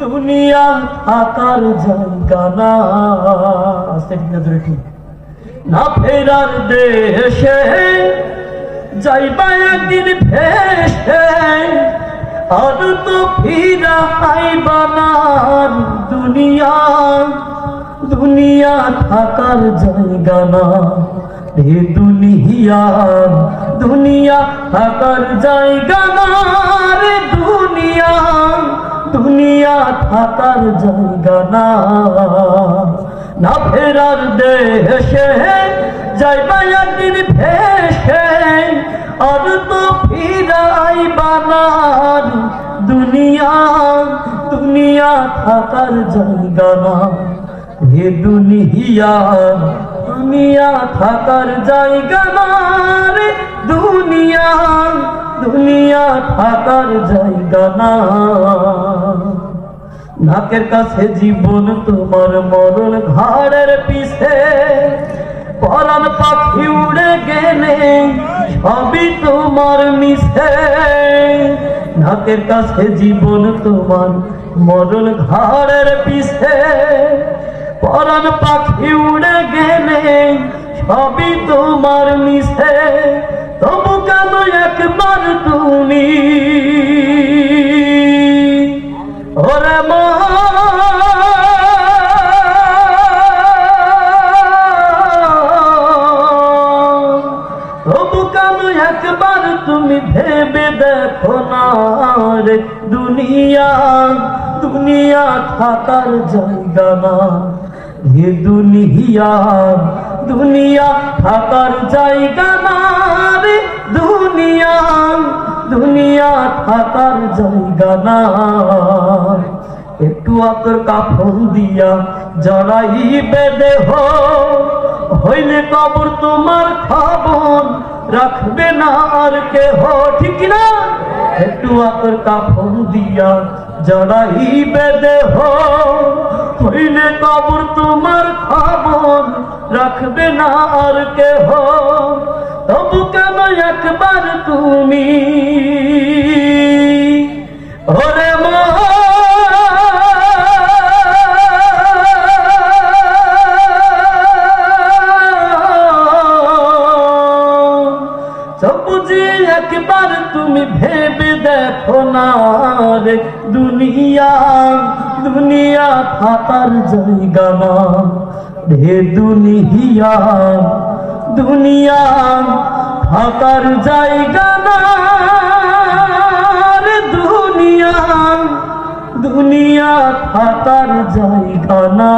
দুনিয়া থাকার জায়গা না। আস্তে ঠিক না ফেরার দেশে যাইবা একদিন ভেসে, আর তো ফিরা আইবা না। দুনিয়া দুনিয়া থাকার জায়গা না রে দুনিয়া, দুনিয়া থাকার জায়গা না রে দুনিয়া, দুনিয়া থাকার জায়গা না। না ফেরার দেশে যাইবা একদিন ভেসে, আর তো ফিরা আইবা না। দুনিয়া দুনিয়া থাকার জায়গা না হে দুনিয়া, দুনিয়া থাকার জায়গা না রে দুনিয়া, দুনিয়া থাকার জায়গা না। নাকের কাছে জীবন তোমার মরণ ঘাড়ের পিছে, পরাণ পাখি উড়ে গেলে সবই তোমার মিশে। নাকের কাছে জীবন তোমার মরণ ঘাড়ের পিছে, পরাণ পাখি উড়ে গেলে সবই তোমার মিশে। তবু কেন একবার তুমি ওরে মা তবু কেন একবার তুমি ভেবে দেখো না রে দুনিয়া, দুনিয়া থাকার জায়গা না হে দুনিয়া, দুনিয়া থাকার জায়গা না রে দুনিয়া, দুনিয়া থাকার জায়গা না। একটু আতর কাফন দিয়া জড়াইবে দেহ, হইলে কবর তোমার খবর রাখবে না আর কেহ, ঠিক না? একটু আতর কাফন দিয়া জড়াইবে দেহ, হইলে কবর তোমার খবর রাখবে না আর কেহ। তবু কেন একবার তুমি ওরে মা বুঝি একবার তুমি ভেবে দেখো না রে দুনিয়া, দুনিয়া থাকার জায়গা না রে দুনিয়া, দুনিয়া থাকার জায়গা না রে দুনিয়া, দুনিয়া থাকার জায়গা না।